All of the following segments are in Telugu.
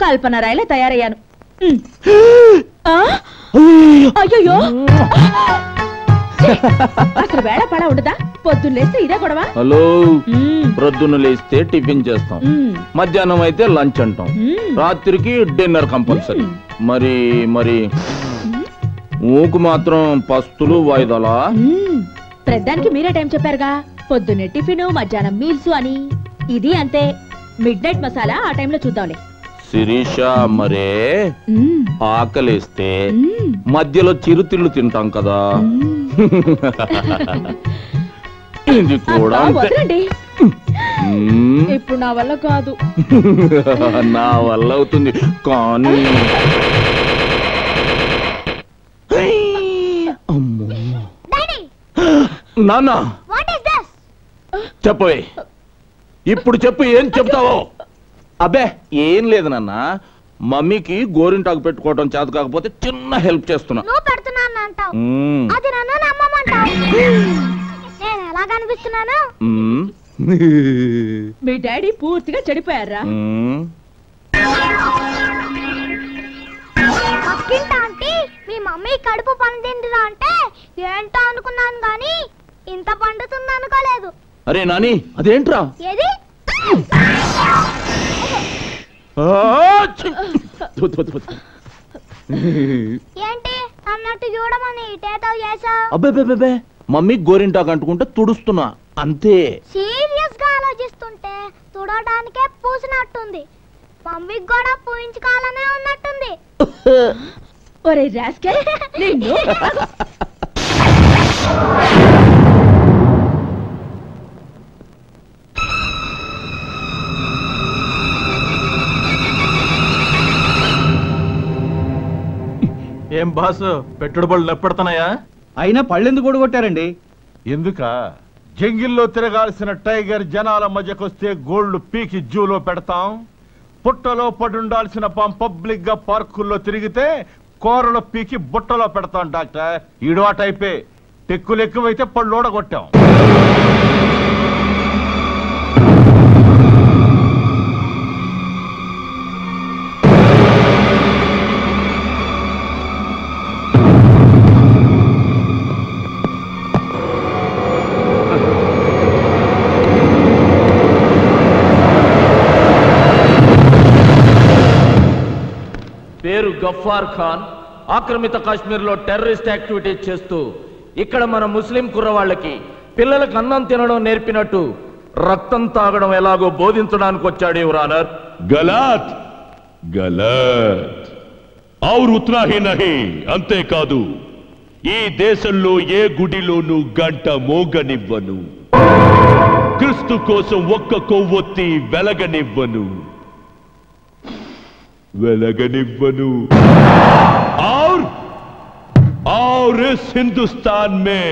కల్పన రాయిలా తయారయ్యాను. అయ్యో అసలు వేళ పడ ఉండదా? పొద్దున్న లేస్తే ఇదే గొడవ. హలో, ప్రొద్దున లేస్తే టిఫిన్ చేస్తాం, మధ్యాహ్నం అయితే లంచ్ అంటాం, రాత్రికి డిన్నర్ కంపల్సరీ. మరి మరి ఊకు మాత్రం పస్తులు వాయిదాలా? ప్రద్దానికి మీరే టైం చెప్పారుగా, పొద్దున్నే టిఫిన్, మధ్యాహ్నం మీల్స్ అని. ఇది అంతే, మిడ్ నైట్ మసాలా ఆ టైంలో చూద్దాంలే. శిరీష, మరే ఆకలేస్తే మధ్యలో చిరుతిళ్ళు తింటాం కదా, ఇది కూడా వదలండి. ఇప్పుడు నా వల్ల కాదు. నా వల్ల అవుతుంది కానీ నాన్న చెప్పవే, ఇప్పుడు చెప్పు, ఏం చెప్తావో? అబ్బే ఏం లేదు నాన్న, మమ్మీకి గోరింటాకు పెట్టుకోవడం చేత కాకపోతే చిన్న హెల్ప్ చేస్తున్నా. మీ డాడీ పూర్తిగా చెడిపోయారా? మీ మమ్మీ కడుపు పండిందిరా అంటే ఏంటో అనుకున్నాను గాని ఇంత పండుతుంది అనుకోలేదు. అరే నాని, అదేంట్రా? ఏది? ఏంటి అన్నట్టు చూడమని ఇటేతో చేసావు? అబ్బే, మమ్మీ గోరింటాకు అంటుకుంటే తుడుస్తున్నా అంతే. సీరియస్ గా ఆలోచిస్తుంటే తుడడానికే పూసినట్టుంది, మమ్మీకి కూడా పూయించుకోవాలనే ఉన్నట్టుంది. ఒరే రాస్కెల్, నిన్ను ఏం బాసు, పెట్టుడు బళ్ళు నెప్పడుతున్నాయా? అయినా పళ్ళెందుకు కూడగొట్టారండి? ఎందుక? జంగిల్లో తిరగాల్సిన టైగర్ జనాల మధ్యకొస్తే గోళ్లు పీకి జూలో పెడతాం, పుట్టలో పడుండాల్సిన పబ్లిక్ గా పార్కుల్లో తిరిగితే కూరలో పీకి బుట్టలో పెడతాం. డాక్టర్ ఈడు ఆ టైపే, టెక్కులు ఎక్కువైతే పళ్ళు ఓడగొట్టాం. పేరు గఫార్ ఖాన్, ఆక్రమిత కాశ్మీర్ లో టెర్రరిస్ట్ యాక్టివిటీస్ చేస్తూ ఇక్కడ మన ముస్లిం కుర్రవాళ్ళకి పిల్లలకు అన్నం తినడం నేర్పినట్టు రక్తం తాగడం ఎలాగో బోధించడానికి వచ్చాడు యువర్ ఆనర్. గలత్ గలత్ ఔర్ ఉత్నా హీ నహీ, అంతేకాదు ఈ దేశంలో ఏ గుడిలోనూ గంట మోగనివ్వను, క్రీస్తు కోసం ఒక్క కొవ్వొత్తి వెలగనివ్వను. और इस हिंदुस्तान में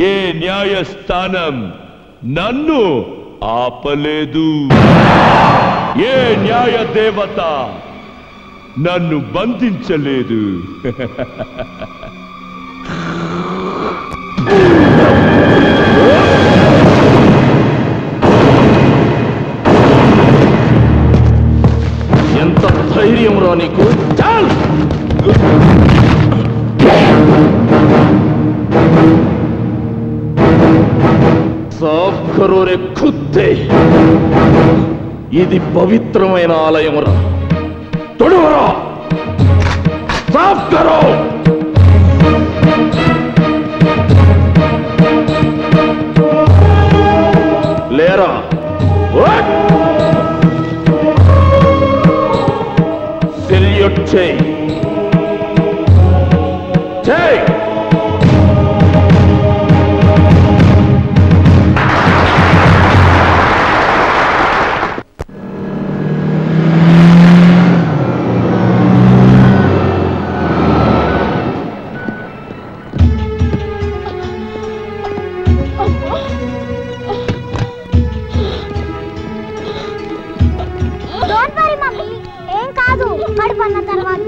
ये न्यायस्थानम नन्नु आपलेदु, ये न्याय देवता नन्नु बंधिंचलेदु. ఎంత ధైర్యం రా నీకు? చాల్ సాఫ్ కరో రే ఖుద్దే, ఇది పవిత్రమైన ఆలయం రా, తొడవరా, సాఫ్ కరో. లేరా, సెల్యూట్ చేయి.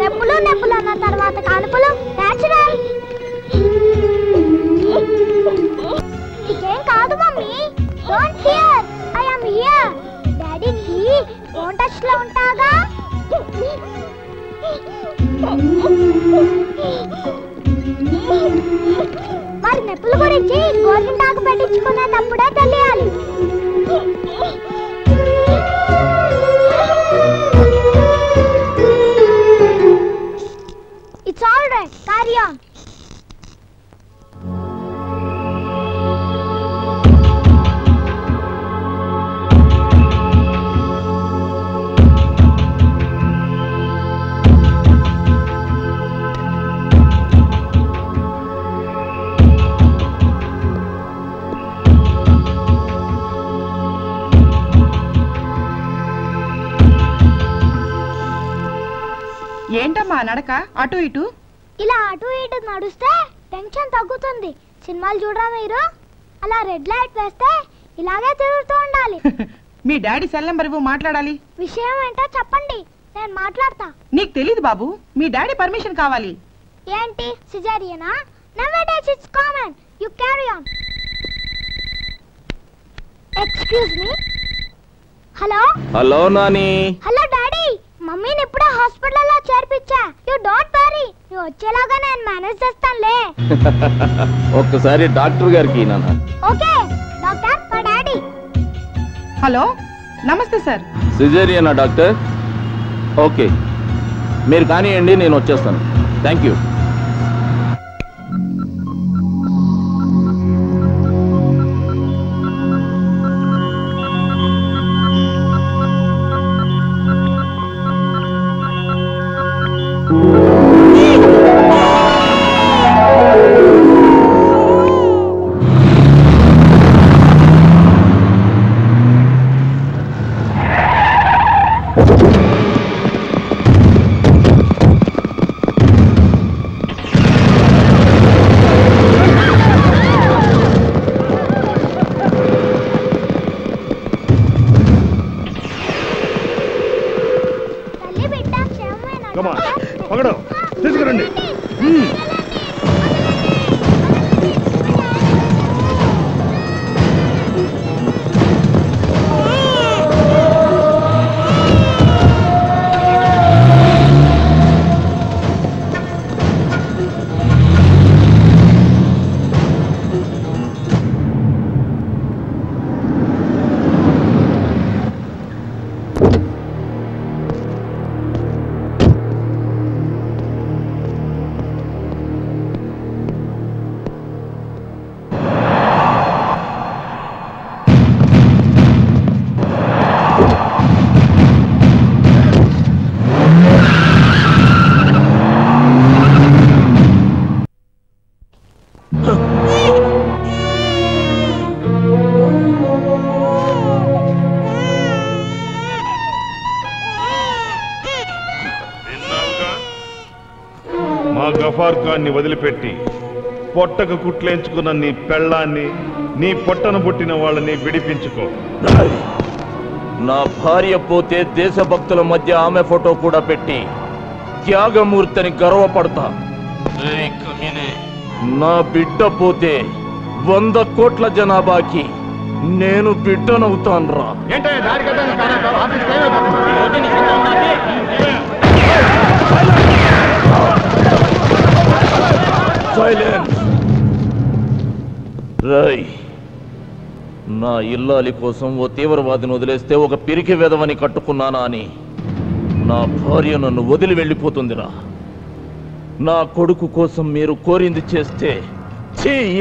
నొప్పులు అన్న తర్వాత కానుపులు నేచురల్. ఇకేం కాదు mummy, don't fear, I am here. డాడీకి ఫోన్ టచ్ లో ఉంటాగా. మరి నొప్పుల గురించి గోరింటాకు పెట్టించుకునేటప్పుడే తెలియాలి. It's all right. Carry on. ఏంటమ్మా నడక అటు ఇటు? ఇలా అటు ఇటు నడుస్తే టెన్షన్ తగ్గుతుంది. సినిమాలు చూడరా మీరు? అలా రెడ్ లైట్ వేస్తే ఇలాగే తిరుగుతూ ఉండాలి. మీ డాడీ సెల్ నెంబర్ ఇవ్వు, మాట్లాడాలి. విషయం ఏంటో చెప్పండి, నేను మాట్లాడతా. నీకు తెలీదు బాబు, మీ డాడీ పర్మిషన్ కావాలి. ఏంటి సిజేరియనా? Nowadays it's common. You carry on. Excuse me. Hello hello Nani. Hello daddy, మమ్మీని ఇప్పుడే హాస్పిటల్లో చేర్పించా. యు డోంట్ వరీ, నువ్వు వచ్చేలాగా నేను మేనేజ్ చేస్తానులే. ఒక్కసారి డాక్టర్ గారికి నాన్న. ఓకే డాక్టర్, మా డాడీ. హలో, నమస్తే సార్. సిజేరియనా డాక్టర్? ఓకే, మీరు కానివ్వండి, నేను వచ్చేస్తాను. Thank you. తీసుకురండి. గఫార్ ఖాన్ని వదిలిపెట్టి పొట్టకు కుట్లేంచుకున్న నీ పెళ్ళాన్ని, నీ పొట్టను పుట్టిన వాళ్ళని విడిపించుకో. నా భార్య పోతే దేశభక్తుల మధ్య ఆమె ఫోటో కూడా పెట్టి త్యాగమూర్తిని గర్వపడతా. నా బిడ్డ పోతే 100 కోట్ల జనాభాకి నేను బిడ్డనవుతానురా. రై, నా ఇల్లాలి కోసం ఓ తీవ్రవాదిని వదిలేస్తే ఒక పిరికి వెధవని కట్టుకున్నానా అని నా భార్య నన్ను వదిలి వెళ్ళిపోతుందిరా. నా కొడుకు కోసం మీరు కోరింది చేస్తే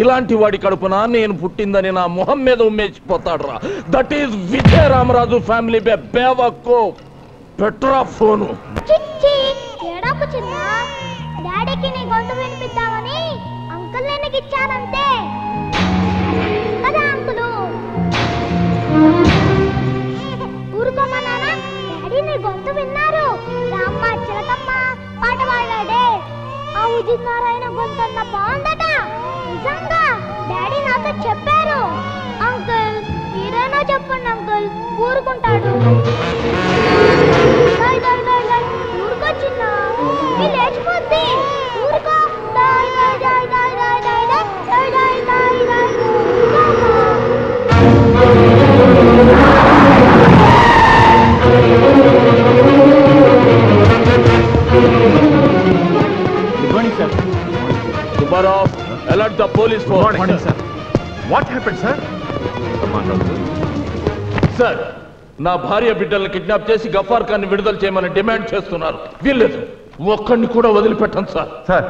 ఇలాంటి వాడి కడుపున నేను పుట్టిందని నా మొహం మీద ఉమ్మేసిపోతాడురా. That is Vijaya Ramaraju family బేవకో. పెట్రా ఫోను. డాడీకి నీ గొంతు వినిపిద్దామని అంకుల్ నేను ఇచ్చానంతే కదా అంకులు. ఊరుకోమన్నానా? డాడీ నీ గొంతు విన్నారు. రామ్మ చిలకమ్మ పాట పాడాడే. ఆ ఉదిత్ నారాయణ గొంతు అన్న బాగుందట. నిజంగా డాడీ నాతో చెప్పారు. అంకుల్ మీరేనా చెప్పండి అంకుల్, ఊరుకుంటాడు. ఊరుకొచ్చిన లేచిపోద్ది. ఊరుకో. The police force. What happened sir? Sir, నా భార్య బిడ్డల్ని కిడ్నాప్ చేసి గఫార్ ఖాన్ విడుదల చేయమని డిమాండ్ చేస్తున్నారు. వీల్లేదు, ఒక్కడిని కూడా వదిలిపెట్టండి సార్. సార్,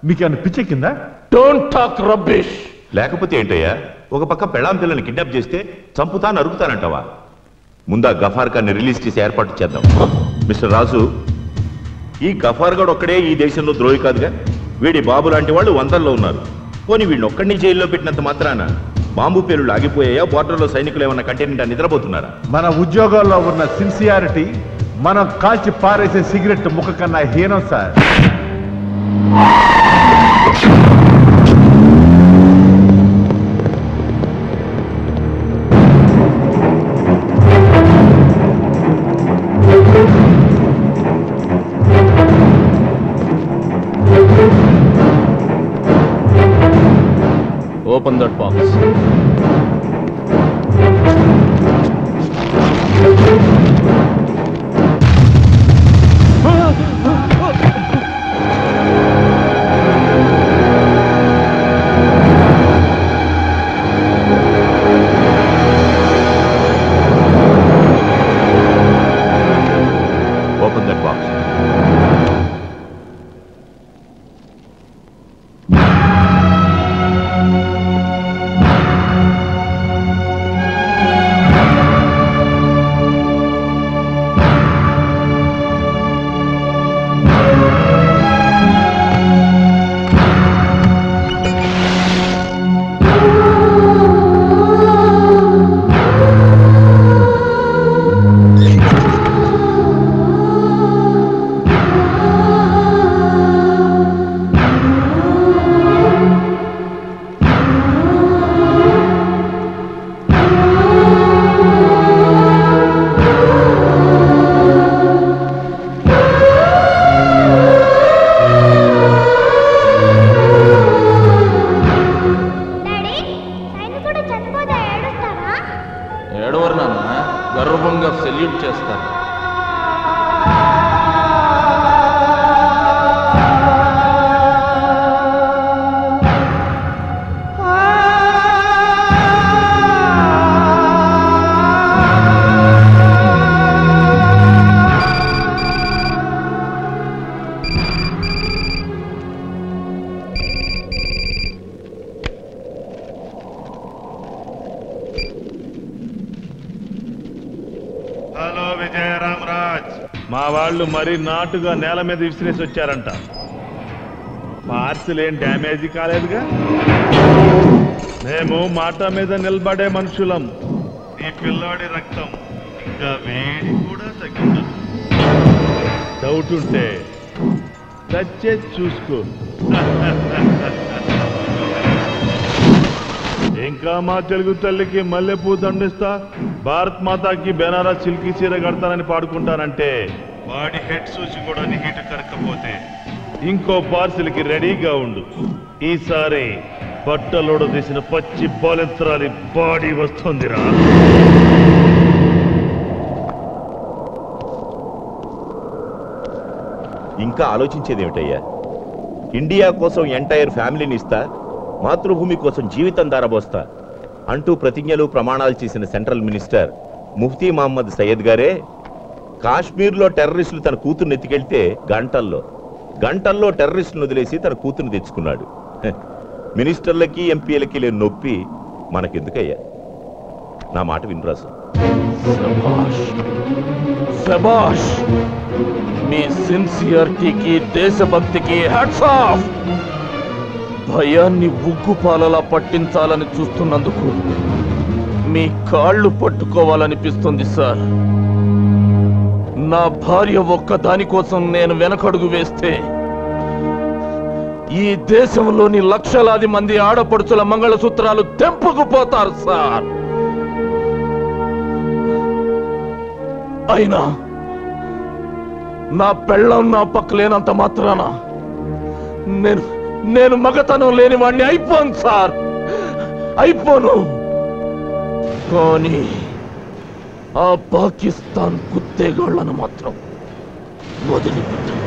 మీకేమైనా పిచ్చెక్కిందా? Don't talk rubbish. లేకపోతే ఏంటయ్యా, ఒక పక్క పెళ్ళాం పిల్లల్ని కిడ్నాప్ చేస్తే చంపుతా నరుకుతానంటావా? ముందా గఫార్ ఖాన్ని రిలీజ్ చేసి ఏర్పాటు చేద్దాం. మిస్టర్ రాజు, ఈ గఫార్ గడ్ ఒక్కడే ఈ దేశంలో ద్రోహి కాదుగా. వీడి బాబు లాంటి వాళ్ళు వందల్లో ఉన్నారు. పోనీ వీడిని ఒక్కడిని జైల్లో పెట్టినంత మాత్రాన బాంబు పేలుళ్ళు ఆగిపోయాయా? బోర్డర్లో సైనికులు ఏమన్నా కంటైనెంట్ నిద్రపోతున్నారా? మన ఉద్యోగాల్లో ఉన్న సిన్సియారిటీ మనం కాల్చి పారేసే సిగరెట్ ముఖ కన్నా హీనం sir. Open that box. Open that box. ఏడవరు నాన్న, గర్వంగా సెల్యూట్ చేస్తారు. హలో విజయరామరాజ్, మా వాళ్ళు మరీ నాటుగా నేల మీద విసిరేసి వచ్చారంట. పార్సిల్ ఏం డ్యామేజ్ కాలేదుగా? మేము మాట మీద నిలబడే మనుషులం. ఈ పిల్లాడి రక్తం ఇంకా వేడి కూడా తగ్గించదు. డౌట్ ఉంటే తెచ్చే చూసుకో. ఇంకా మా తెలుగు తల్లికి మల్లెపూ దండిస్తా, భారత్ మాతాకి బెనారస్ సిల్కి చీర కడతానని పాడుకుంటానంటే వాడి హెడ్ సూచి కూడా నీ హీటు కరకపోతే ఇంకో పార్సిల్కి రెడీగా ఉండు. ఈసారి బట్టలోడ తీసిన పచ్చి బాలెంతరాలి బాడీ వస్తుందిరా. ఇంకా ఆలోచించేదేమిటయ్యా? ఇండియా కోసం ఎంటైర్ ఫ్యామిలీని ఇస్తా, మాతృభూమి కోసం జీవితం దారబోస్తా అంటూ ప్రతిజ్ఞలు ప్రమాణాలు చేసిన సెంట్రల్ మినిస్టర్ ముఫ్తీ మహమ్మద్ సయ్యద్ గారే కాశ్మీర్లో టెర్రరిస్టులు తన కూతుర్ని ఎత్తికెళ్తే గంటల్లో టెర్రరిస్టులను వదిలేసి తన కూతుర్ని తెచ్చుకున్నాడు. మినిస్టర్లకి ఎంపీలకి లేని నొప్పి మనకెందుకయ్యా? నా మాట వినరాసు. శభాష్, మీ సిన్సియారిటీకి దేశభక్తికి హ్యాట్స్ ఆఫ్. భయాన్ని ఉగ్గుపాలలా పట్టించాలని చూస్తున్నందుకు మీ కాళ్ళు పట్టుకోవాలనిపిస్తుంది సార్. నా భార్య ఒక్క దానికోసం నేను వెనకడుగు వేస్తే ఈ దేశంలోని లక్షలాది మంది ఆడపడుచుల మంగళసూత్రాలు తెంపుకుపోతారు సార్. అయినా నా పెళ్ళం నా పక్క లేనంత మాత్రాన నేను మగతనం లేని వాడిని అయిపోను సార్, అయిపోను. కానీ ఆ పాకిస్తాన్ కుత్తేగాళ్లను మాత్రం వదిలిపెట్టాను.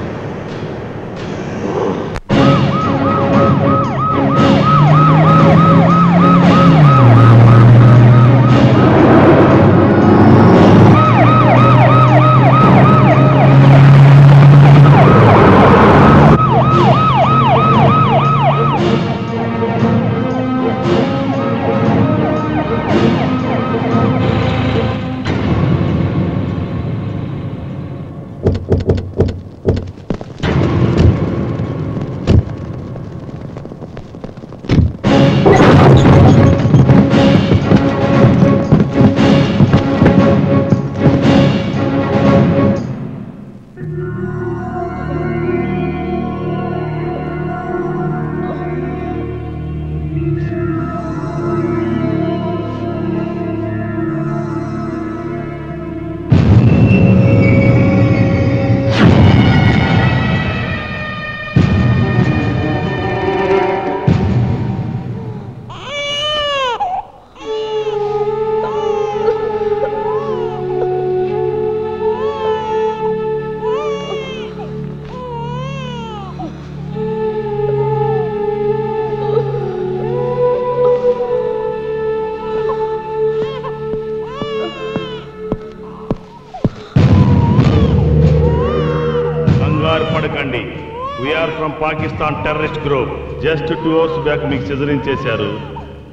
We are from Pakistan terrorist group. Just 2 hours back మీకు సిజరింగ్ చేశారు.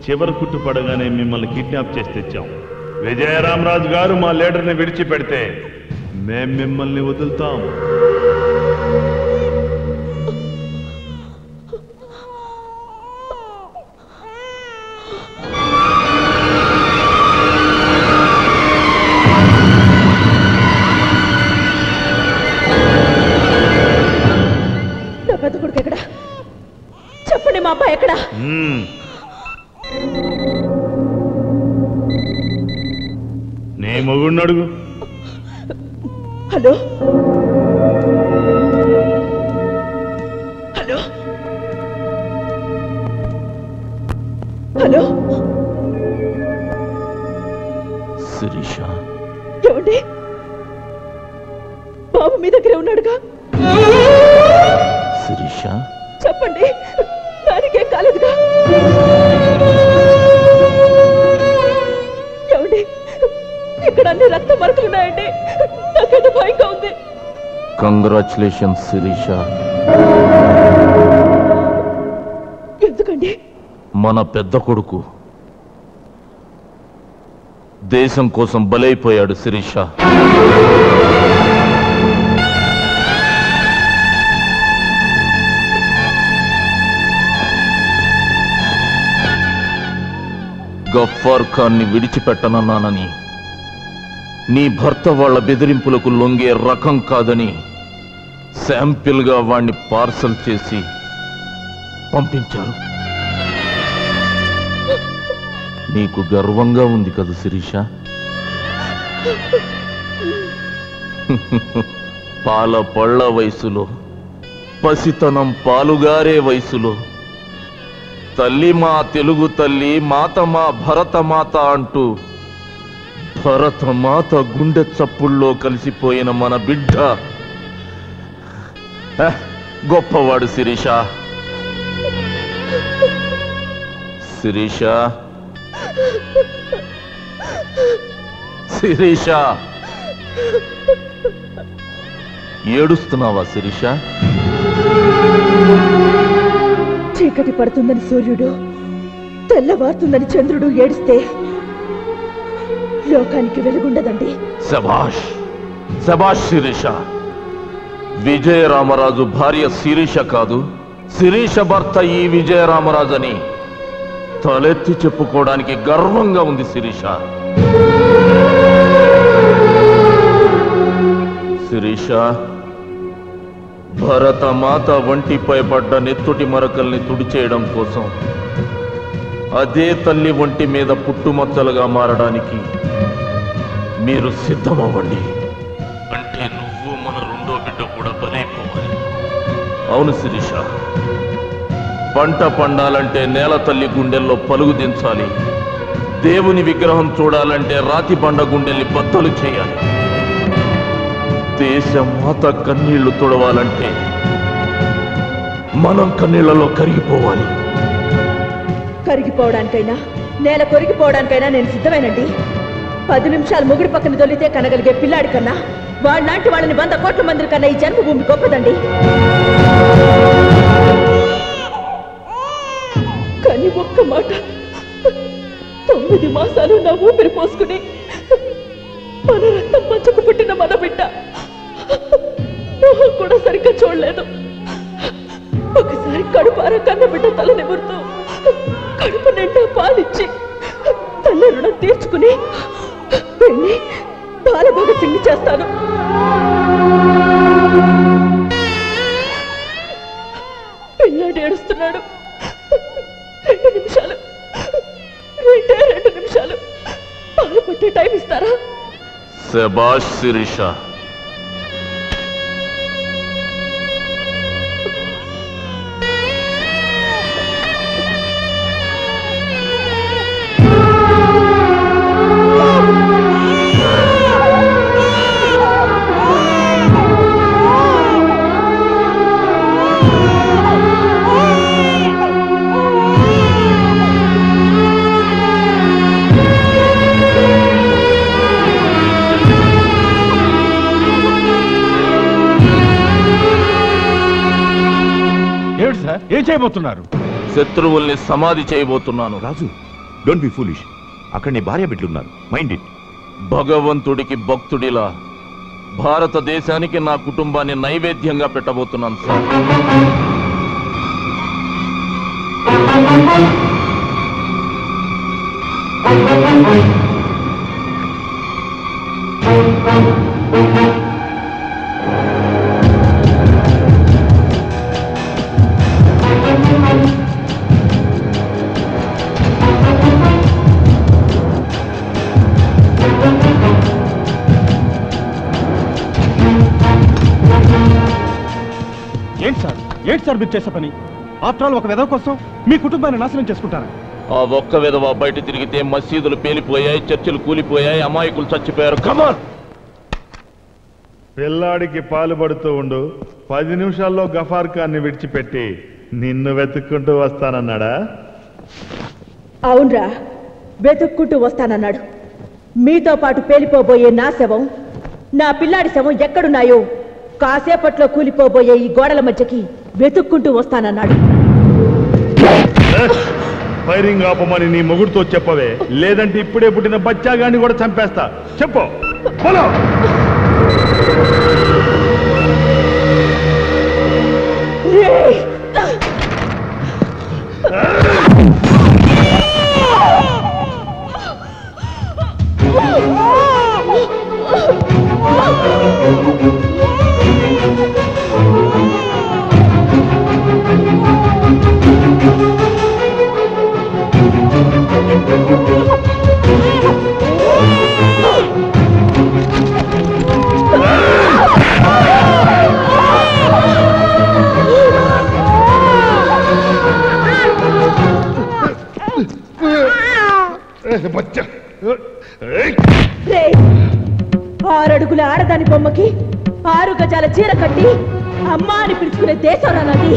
చివరి కుట్టు పడగానే మిమ్మల్ని కిడ్నాప్ చేసి తెచ్చాం. విజయరామరాజు గారు మా లీడర్ని విడిచిపెడితే మేం మిమ్మల్ని వదులుతాం. పెద్ద కొడుకు ఎక్కడ? చెప్పండి, మా అబ్బాయి ఎక్కడ? నీ మొగుడిని అడుగు. హలో హలో హలో శిరీష, ఏమండి? బాబు మీ దగ్గరే ఉన్నాడుగా? శిరీష, చెప్పండి, దానికేం కాలేదుగా? ఏమండి, ఇక్కడ అన్ని రక్త మరకలున్నాయండి. నాకేదో భయంగా ఉంది. కంగ్రాచులేషన్స్ శిరీష. ఎందుకండి? మన పెద్ద కొడుకు దేశం కోసం బలైపోయాడు శిరీష. గఫ్ఫార్ ఖాన్ని విడిచిపెట్టనన్నానని, నీ భర్త వాళ్ళ బెదిరింపులకు లొంగే రకం కాదని శాంపిల్గా వాణ్ణి పార్సల్ చేసి పంపించారు. నీకు గర్వంగా ఉంది కదా శిరీష? పాల పళ్ళ వయసులో, పసితనం పాలుగారే వయసులో తల్లి మా తెలుగు తల్లి, మాత మా భరతమాత అంటూ భరతమాత గుండె చప్పుల్లో కలిసిపోయిన మన బిడ్డ గొప్పవాడు శిరీష. శిరీష, శిరీష, ఏడుస్తున్నావా శిరీష? చీకటి పడుతుందని సూర్యుడు, తెల్లవారుతుందని చంద్రుడు ఏడిస్తే లోకానికి వెలుగుండదండి. శభాష్, శభాష్ శిరీష. విజయరామరాజు భార్య శిరీష కాదు, శిరీష భర్త ఈ విజయరామరాజు అని తలెత్తి చెప్పుకోవడానికి గర్వంగా ఉంది శిరీష. శిరీష, భరతమాత ఒంటిపై పడ్డ నెత్తుటి మరకల్ని తుడిచేయడం కోసం అదే తల్లి ఒంటి మీద పుట్టుమచ్చలుగా మారడానికి మీరు సిద్ధమవ్వండి. అంటే నువ్వు మన రెండో బిడ్డ కూడా బలైపోవాలి. అవును శిరీష, పంట పండాలంటే నేల తల్లి గుండెల్లో పలుగు దించాలి. దేవుని విగ్రహం చూడాలంటే రాతి బండ గుండెల్ని బద్దలు చేయాలి. దేశమాత కన్నీళ్లు తుడవాలంటే మనం కన్నీళ్లలో కరిగిపోవాలి. కరిగిపోవడానికైనా, నేల కొరిగిపోవడానికైనా నేను సిద్ధమేనండి. 10 నిమిషాలు ముగుడు పక్కన దొల్లితే కనగలిగే పిల్లాడి కన్నా, వాళ్ళలాంటి వాళ్ళని 100 కోట్ల మంది కన్నా ఈ జన్మభూమి గొప్పదండి. కానీ ఒక్క మాట, 9 మాసాలు నా ఊపిరి పోసుకుని మన రక్తం పంచుకు పుట్టిన మన బిడ్డ కూడా సరిగ్గా చూడలేదు. ఒకసారి కడుపార కన్న బిడ్డ తల నిమురుతూ కడుపు నిండా పాలిచ్చి తల్లి రుణం తీర్చుకుని వెళ్ళి బాల భగత్ సింగ్ చేస్తాను. పిల్లాడు ఏడుస్తున్నాడు. 2 నిమిషాలు, 2 నిమిషాలు పాలు పట్టే టైం ఇస్తారా? శభాష్ శిరీష. ఏం చేయబోతున్నారు? శత్రువుల్ని సమాధి చేయబోతున్నాను. రాజు, డోంట్ బి ఫూలిష్. అక్కడ నీ భార్య బిడ్డలున్నారు, మైండ్ ఇట్. భగవంతుడికి భక్తుడిలా భారతదేశానికి నా కుటుంబాన్ని నైవేద్యంగా పెట్టబోతున్నాను సార్. ఏంటి సార్ మీరు చేసే పని? ఆఫ్టర్ ఆల్ ఒక విధవ కోసం మీ కుటుంబాన్ని నాశనం చేసుకుంటారా? ఆ ఒక్క విధవ బయట తిరిగితే మసీదులు పేలిపోయాయి, చర్చిలు కూలిపోయాయి, అమాయకులు చచ్చిపోయారు. కమాన్! పిల్లాడికి పాలు పడుతూ ఉండు. 10 నిమిషాల్లో గఫార్ ఖాన్ని విడిచిపెట్టి నిన్ను వెతుక్కుంటూ వస్తానన్నాడా? అవునరా, వెతుక్కుంటూ వస్తానన్నాడు. మీతో పాటు పేలిపోబోయే నా శవం, నా పిల్లాడి శవం ఎక్కడున్నాయో కాసేపట్లో కూలిపోబోయే ఈ గోడల మధ్యకి వెతుక్కుంటూ వస్తానన్నాడు. ఫైరింగ్ ఆపమని నీ మొగుడుతో చెప్పవే, లేదంటే ఇప్పుడే పుట్టిన బచ్చాగాన్ని కూడా చంపేస్తా. చెప్పు. ఆరడుగుల ఆడదాని బొమ్మకి 6 గజాల చీర కట్టి అమ్మా అని పిలుచుకునే దేశం నాది.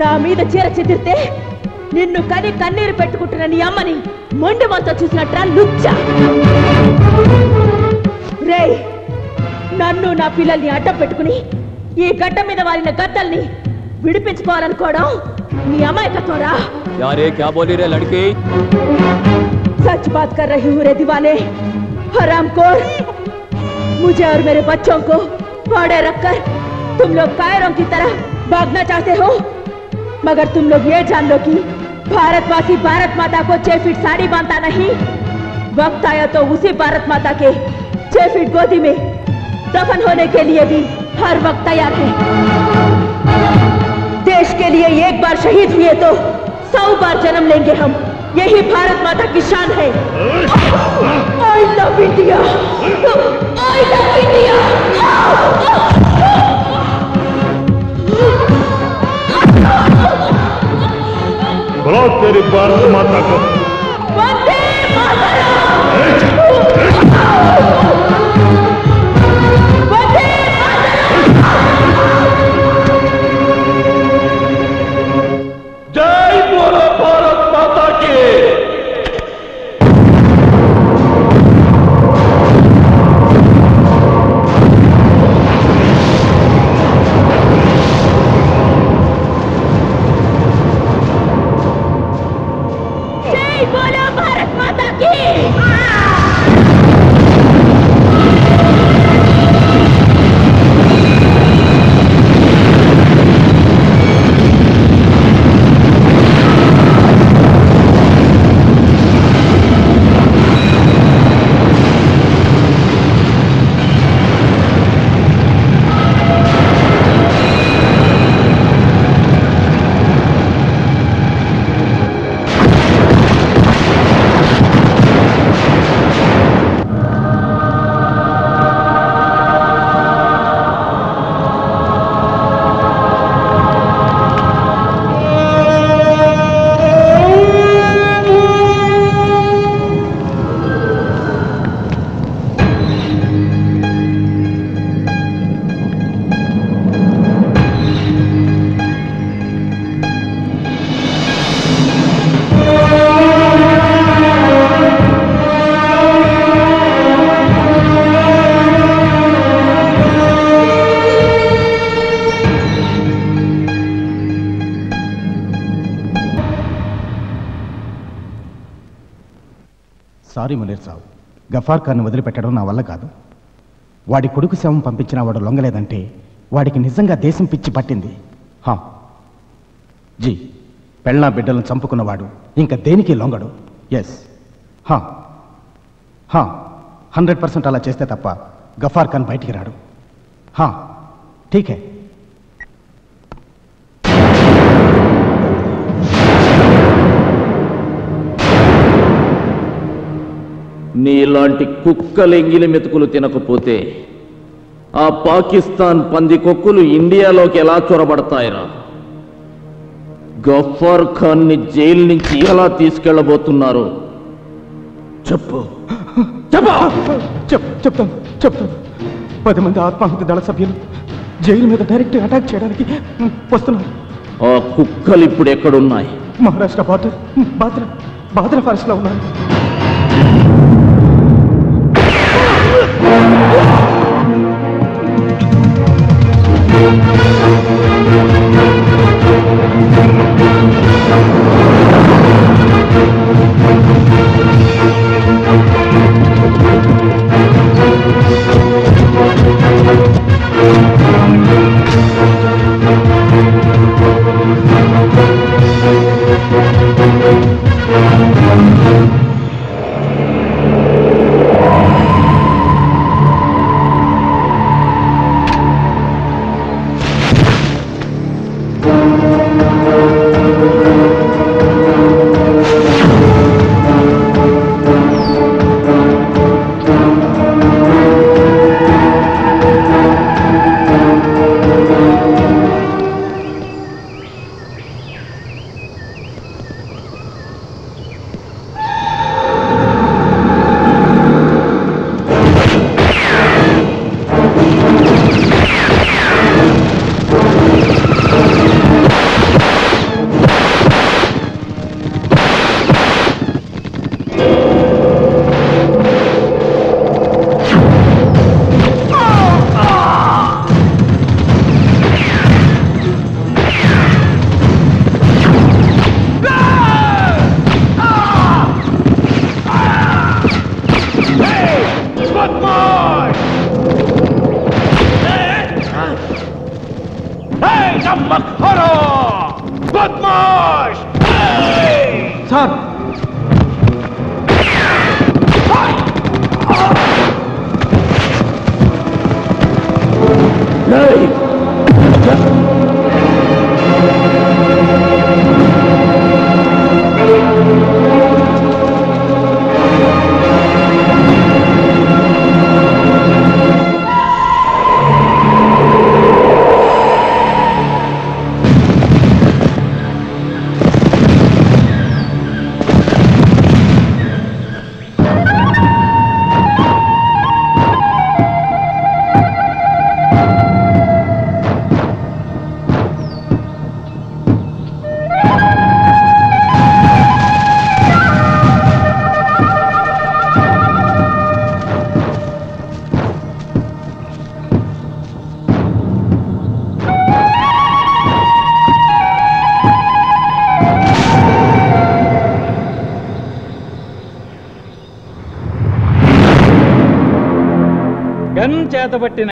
నా మీద చీర చెదిరితే నిన్ను కని కన్నీరు పెట్టుకుంటున్న నీ అమ్మని మొండి వంత చూసినట్రా లుచ్చ. రే, నన్ను నా పిల్లల్ని అడ్డం పెట్టుకుని ఈ గడ్డ మీద వారిన గద్దల్ని విడిపించుకోవాలనుకోవడం నీ అమాయకత్వరా. यार ये क्या बोली रे लड़की? सच बात कर रही हूँ रे दीवाने, हरामखोर। मुझे और मेरे बच्चों को फाड़े रखकर तुम लोग कायरों की तरह भागना चाहते हो, मगर तुम लोग ये जान लो कि भारतवासी भारत माता को 6 फीट साड़ी बांधता नहीं। वक्त आया तो उसी भारत माता के 6 फीट गोदी में दफन होने के लिए भी हर वक्त तैयार है। देश के लिए एक बार शहीद हुए तो 100 बार जन्म लेंगे हम, यही भारत माता की शान है। I love India, I love India। बोलो तेरी भारत माता को। वंदे मातरम। वंदे जय बोलो भारत माता की। जय సారీ మునీర్ సాబ్, గఫార్ ఖాన్ని వదిలిపెట్టడం నా వల్ల కాదు. వాడి కొడుకు శవం పంపించినా వాడు లొంగలేదంటే వాడికి నిజంగా దేశం పిచ్చి పట్టింది. జీ, పెళ్ళా బిడ్డలను చంపుకున్నవాడు ఇంకా దేనికి లొంగడు. ఎస్, 100% అలా చేస్తే తప్ప గఫార్ ఖాన్ బయటికి రాడు. ఠీకే. నీలాంటి కుక్కలు ఎంగిలి మెతుకులు తినకపోతే ఆ పాకిస్తాన్ పంది కొక్కులు ఇండియాలోకి ఎలా చొరబడతాయిరా? గఫార్ ఖాన్ ని జైలు నుంచి ఎలా తీసుకెళ్లబోతున్నారు చెప్పు. చెప్తాను 10 మంది ఆత్మాహుతి దళ సభ్యులు జైలు మీద డైరెక్ట్ అటాక్ చేయడానికి వస్తున్నారు. ఆ కుక్కలు ఇప్పుడు ఎక్కడున్నాయి? మహారాష్ట్ర బార్డర్ బాద్రా ఫారెస్ట్ లో ఉన్నారు. చేతబట్టిన